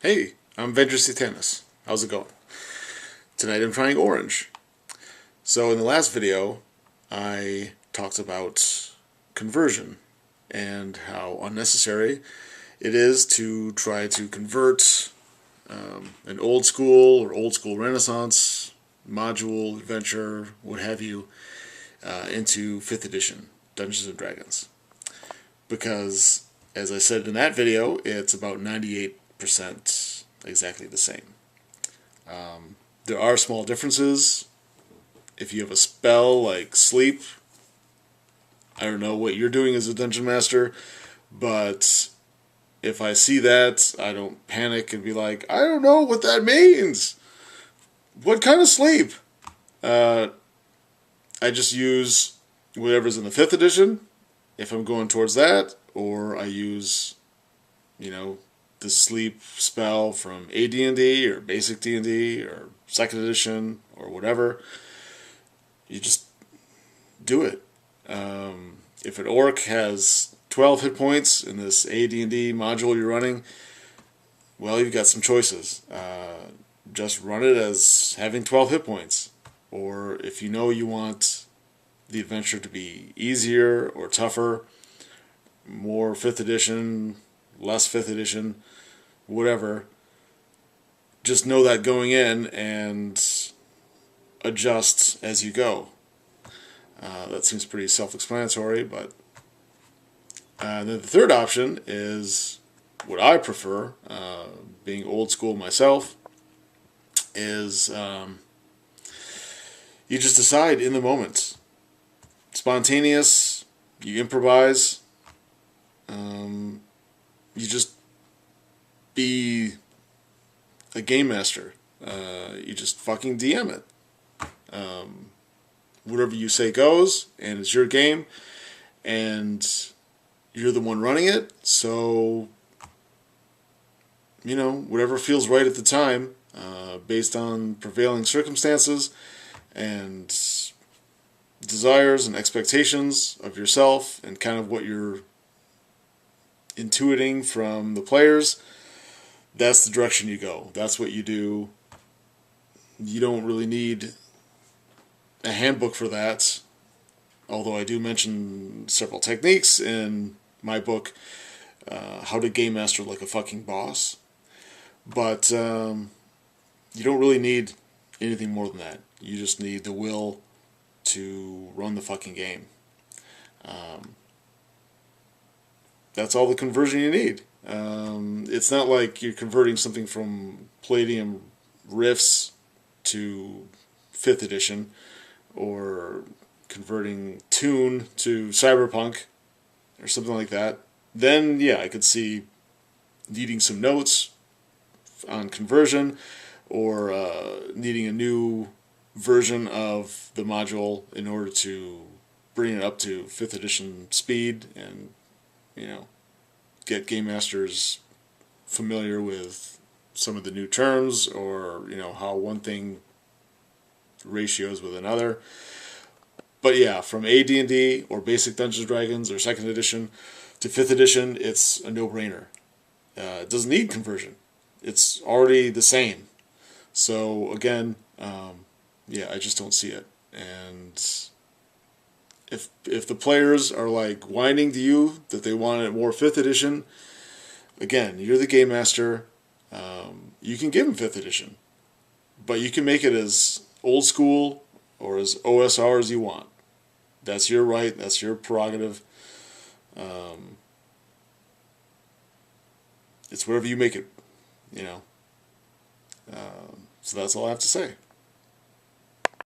Hey, I'm Venger Satanis. How's it going? Tonight I'm trying orange. So in the last video, I talked about conversion and how unnecessary it is to try to convert an old school or old school Renaissance module, adventure, what have you, into 5th edition Dungeons and Dragons. Because, as I said in that video, it's about 98% exactly the same. There are small differences. If you have a spell like sleep, I don't know what you're doing as a dungeon master, but if I see that, I don't panic and be like, I don't know what that means. What kind of sleep? I just use whatever's in the 5th edition, if I'm going towards that, or I use, the sleep spell from AD&D or Basic D&D or 2nd edition or whatever. You just do it. If an orc has 12 hit points in this AD&D module you're running, well, you've got some choices. Just run it as having 12 hit points. Or if you know you want the adventure to be easier or tougher, more 5th edition, less 5th edition, whatever, just know that going in and adjust as you go. That seems pretty self-explanatory, but then the third option is what I prefer, being old school myself, is you just decide in the moment. Spontaneous, you improvise, you just be a game master. You just fucking DM it. Whatever you say goes, and it's your game, and you're the one running it, so, whatever feels right at the time, based on prevailing circumstances and desires and expectations of yourself and kind of what you're intuiting from the players, that's the direction you go. That's what you do. You don't really need a handbook for that, although I do mention several techniques in my book, How to Game Master Like a Fucking Boss. But you don't really need anything more than that. You just need the will to run the fucking game. That's all the conversion you need. It's not like you're converting something from Palladium Rifts to 5th edition, or converting Toon to Cyberpunk, or something like that. Then, yeah, I could see needing some notes on conversion, or needing a new version of the module in order to bring it up to 5th edition speed and, get game masters familiar with some of the new terms, or, how one thing ratios with another. But yeah, from AD&D or Basic Dungeons and Dragons or 2nd edition to 5th edition, it's a no-brainer. It doesn't need conversion. It's already the same. So again, I just don't see it. And if the players are like whining to you that they want it more 5th edition, again, you're the game master. You can give them 5th edition, but you can make it as old school or as OSR as you want. That's your right. That's your prerogative. It's whatever you make it. So that's all I have to say.